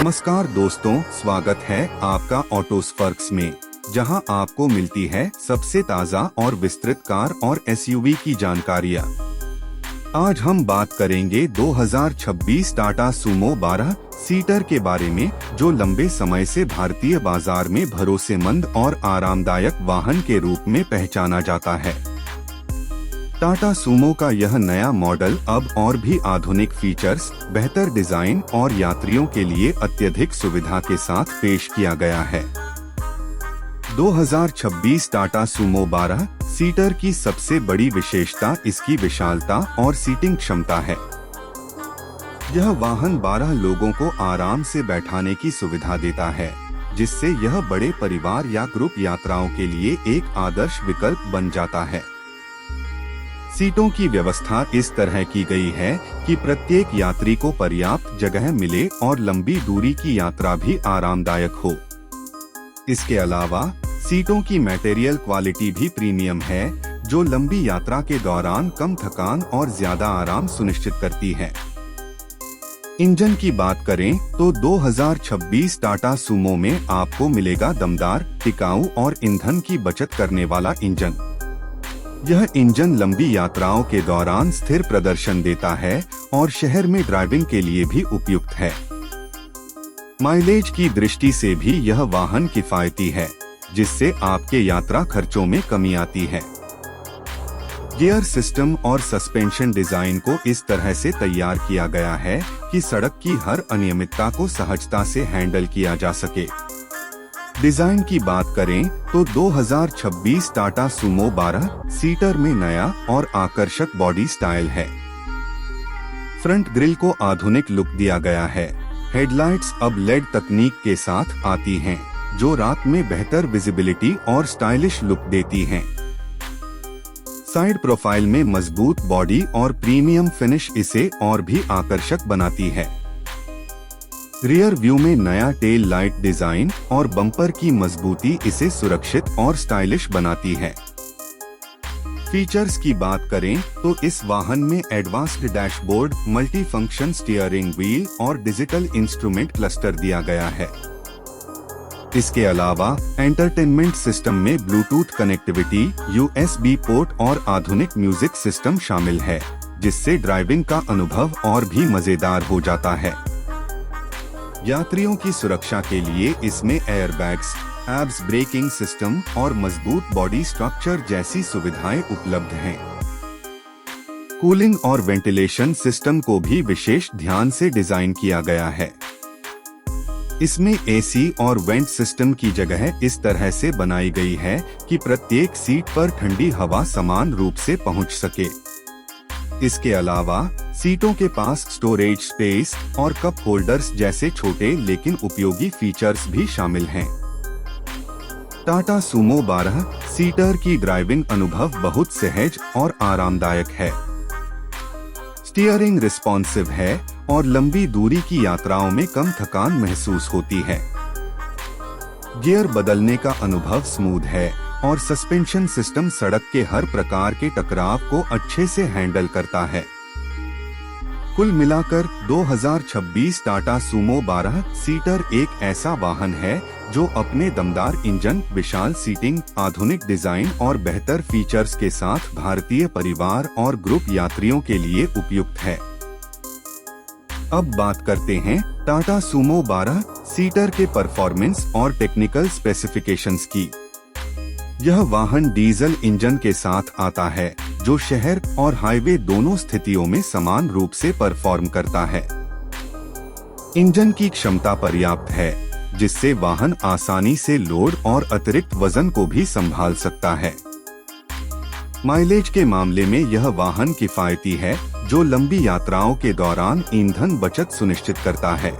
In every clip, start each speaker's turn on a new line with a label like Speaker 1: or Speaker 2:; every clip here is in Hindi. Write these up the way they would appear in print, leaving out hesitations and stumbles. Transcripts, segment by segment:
Speaker 1: नमस्कार दोस्तों, स्वागत है आपका ऑटोस्पर्क्स में, जहां आपको मिलती है सबसे ताज़ा और विस्तृत कार और एसयूवी की जानकारियां। आज हम बात करेंगे 2026 टाटा सूमो 12 सीटर के बारे में, जो लंबे समय से भारतीय बाजार में भरोसेमंद और आरामदायक वाहन के रूप में पहचाना जाता है। टाटा सूमो का यह नया मॉडल अब और भी आधुनिक फीचर्स, बेहतर डिजाइन और यात्रियों के लिए अत्यधिक सुविधा के साथ पेश किया गया है। 2026 टाटा सूमो 12 सीटर की सबसे बड़ी विशेषता इसकी विशालता और सीटिंग क्षमता है। यह वाहन 12 लोगों को आराम से बैठाने की सुविधा देता है, जिससे यह बड़े परिवार या ग्रुप यात्राओं के लिए एक आदर्श विकल्प बन जाता है। सीटों की व्यवस्था इस तरह की गई है कि प्रत्येक यात्री को पर्याप्त जगह मिले और लंबी दूरी की यात्रा भी आरामदायक हो। इसके अलावा सीटों की मटेरियल क्वालिटी भी प्रीमियम है, जो लंबी यात्रा के दौरान कम थकान और ज्यादा आराम सुनिश्चित करती है। इंजन की बात करें तो 2026 टाटा सूमो में आपको मिलेगा दमदार, टिकाऊ और ईंधन की बचत करने वाला इंजन। यह इंजन लंबी यात्राओं के दौरान स्थिर प्रदर्शन देता है और शहर में ड्राइविंग के लिए भी उपयुक्त है। माइलेज की दृष्टि से भी यह वाहन किफायती है, जिससे आपके यात्रा खर्चों में कमी आती है। गियर सिस्टम और सस्पेंशन डिजाइन को इस तरह से तैयार किया गया है कि सड़क की हर अनियमितता को सहजता से हैंडल किया जा सके। डिजाइन की बात करें तो 2026 टाटा सूमो 12 सीटर में नया और आकर्षक बॉडी स्टाइल है। फ्रंट ग्रिल को आधुनिक लुक दिया गया है। हेडलाइट्स अब लेड तकनीक के साथ आती हैं, जो रात में बेहतर विजिबिलिटी और स्टाइलिश लुक देती हैं। साइड प्रोफाइल में मजबूत बॉडी और प्रीमियम फिनिश इसे और भी आकर्षक बनाती है। रियर व्यू में नया टेल लाइट डिजाइन और बम्पर की मजबूती इसे सुरक्षित और स्टाइलिश बनाती है। फीचर्स की बात करें तो इस वाहन में advanced dashboard, multi function steering wheel और डिजिटल इंस्ट्रूमेंट क्लस्टर दिया गया है। इसके अलावा एंटरटेनमेंट सिस्टम में ब्लूटूथ कनेक्टिविटी, USB पोर्ट और आधुनिक म्यूजिक सिस्टम शामिल है, जिससे ड्राइविंग का अनुभव और भी मजेदार हो जाता है। यात्रियों की सुरक्षा के लिए इसमें एयरबैग्स, एब्स ब्रेकिंग सिस्टम और मजबूत बॉडी स्ट्रक्चर जैसी सुविधाएं उपलब्ध हैं। कूलिंग और वेंटिलेशन सिस्टम को भी विशेष ध्यान से डिजाइन किया गया है। इसमें AC और वेंट सिस्टम की जगह इस तरह से बनाई गई है कि प्रत्येक सीट पर ठंडी हवा समान रूप से पहुंच सके। इसके अलावा सीटों के पास स्टोरेज स्पेस और कप होल्डर्स जैसे छोटे लेकिन उपयोगी फीचर्स भी शामिल हैं। टाटा सूमो 12 सीटर की ड्राइविंग अनुभव बहुत सहज और आरामदायक है। स्टीयरिंग रिस्पॉन्सिव है और लंबी दूरी की यात्राओं में कम थकान महसूस होती है। गियर बदलने का अनुभव स्मूथ है और सस्पेंशन सिस्टम सड़क के हर प्रकार के टकराव को अच्छे से हैंडल करता है। कुल मिलाकर 2026 टाटा सूमो 12 सीटर एक ऐसा वाहन है जो अपने दमदार इंजन, विशाल सीटिंग, आधुनिक डिजाइन और बेहतर फीचर्स के साथ भारतीय परिवार और ग्रुप यात्रियों के लिए उपयुक्त है। अब बात करते हैं टाटा सूमो 12 सीटर के परफॉर्मेंस और टेक्निकल स्पेसिफिकेशंस की। यह वाहन डीजल इंजन के साथ आता है, जो शहर और हाईवे दोनों स्थितियों में समान रूप से परफॉर्म करता है। इंजन की क्षमता पर्याप्त है, जिससे वाहन आसानी से लोड और अतिरिक्त वजन को भी संभाल सकता है। माइलेज के मामले में यह वाहन किफायती है, जो लंबी यात्राओं के दौरान ईंधन बचत सुनिश्चित करता है।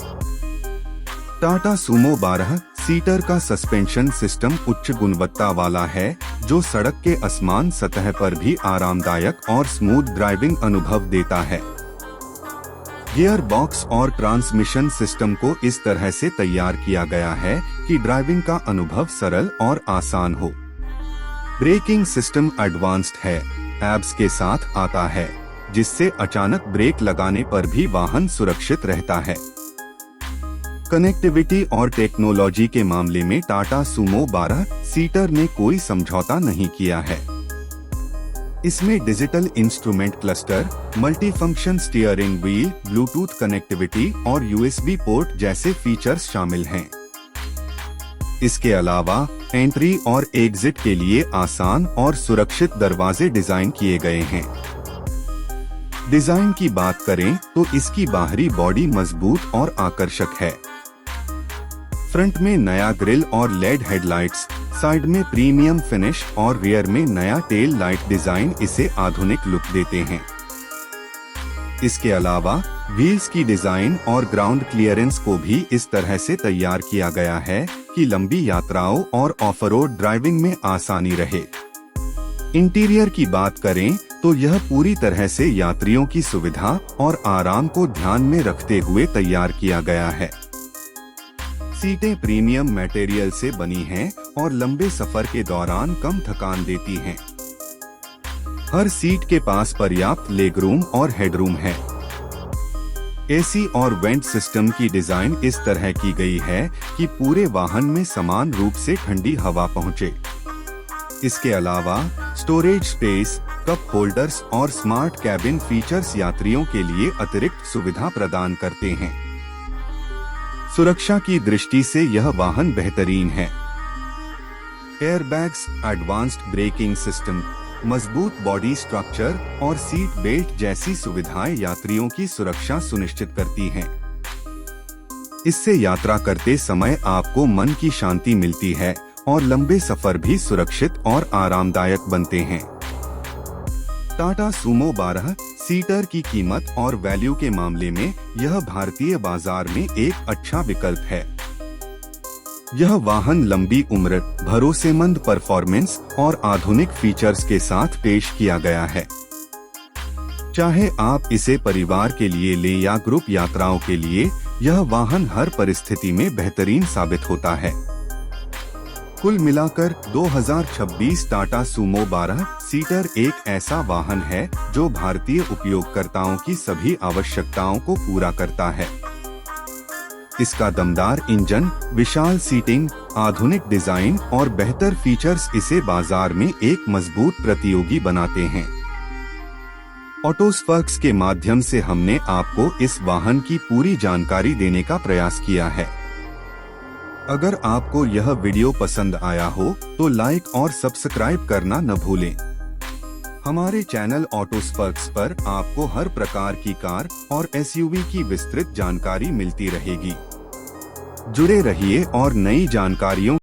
Speaker 1: टाटा सूमो 12 सीटर का सस्पेंशन सिस्टम उच्च गुणवत्ता वाला है, जो सड़क के असमान सतह पर भी आरामदायक और स्मूथ ड्राइविंग अनुभव देता है। गियर बॉक्स और ट्रांसमिशन सिस्टम को इस तरह से तैयार किया गया है कि ड्राइविंग का अनुभव सरल और आसान हो। ब्रेकिंग सिस्टम एडवांस्ड है, एब्स के साथ आता है, जिससे अचानक ब्रेक लगाने पर भी वाहन सुरक्षित रहता है। कनेक्टिविटी और टेक्नोलॉजी के मामले में टाटा सूमो 12 सीटर ने कोई समझौता नहीं किया है। इसमें digital instrument cluster, multi function steering wheel, Bluetooth connectivity और यूएसबी पोर्ट जैसे फीचर्स शामिल हैं। इसके अलावा एंट्री और एग्जिट के लिए आसान और सुरक्षित दरवाजे डिजाइन किए गए हैं। डिजाइन की बात करें तो इसकी बाहरी बॉडी मजबूत और आकर्षक है। फ्रंट में नया ग्रिल और लेड हेडलाइट्स, साइड में प्रीमियम फिनिश और रियर में नया टेल लाइट डिजाइन इसे आधुनिक लुक देते हैं। इसके अलावा व्हील्स की डिजाइन और ग्राउंड क्लियरेंस को भी इस तरह से तैयार किया गया है कि लंबी यात्राओं और ऑफ रोड ड्राइविंग में आसानी रहे। इंटीरियर की बात करें तो यह पूरी तरह से यात्रियों की सुविधा और आराम को ध्यान में रखते हुए तैयार किया गया है। सीटें प्रीमियम मटेरियल से बनी हैं और लंबे सफर के दौरान कम थकान देती हैं। हर सीट के पास पर्याप्त लेगरूम और हेडरूम है। एसी और वेंट सिस्टम की डिजाइन इस तरह की गई है कि पूरे वाहन में समान रूप से ठंडी हवा पहुंचे। इसके अलावा स्टोरेज स्पेस, कप होल्डर्स और स्मार्ट कैबिन फीचर्स यात्रियों के लिए अतिरिक्त सुविधा प्रदान करते हैं। सुरक्षा की दृष्टि से यह वाहन बेहतरीन है। एयरबैग्स, एडवांस्ड ब्रेकिंग सिस्टम, मजबूत बॉडी स्ट्रक्चर और सीट बेल्ट जैसी सुविधाएं यात्रियों की सुरक्षा सुनिश्चित करती हैं। इससे यात्रा करते समय आपको मन की शांति मिलती है और लंबे सफर भी सुरक्षित और आरामदायक बनते हैं। टाटा सूमो 12 सीटर की कीमत और वैल्यू के मामले में यह भारतीय बाजार में एक अच्छा विकल्प है। यह वाहन लंबी उम्र, भरोसेमंद परफॉर्मेंस और आधुनिक फीचर्स के साथ पेश किया गया है। चाहे आप इसे परिवार के लिए लें या ग्रुप यात्राओं के लिए, यह वाहन हर परिस्थिति में बेहतरीन साबित होता है। कुल मिलाकर 2026 टाटा सूमो 12 सीटर एक ऐसा वाहन है जो भारतीय उपयोगकर्ताओं की सभी आवश्यकताओं को पूरा करता है। इसका दमदार इंजन, विशाल सीटिंग, आधुनिक डिजाइन और बेहतर फीचर्स इसे बाजार में एक मजबूत प्रतियोगी बनाते हैं। ऑटोस्पर्क्स के माध्यम से हमने आपको इस वाहन की पूरी जानकारी देने का प्रयास किया है। अगर आपको यह वीडियो पसंद आया हो तो लाइक और सब्सक्राइब करना न भूलें। हमारे चैनल ऑटोस्पर्क्स पर आपको हर प्रकार की कार और एसयूवी की विस्तृत जानकारी मिलती रहेगी। जुड़े रहिए और नई जानकारियों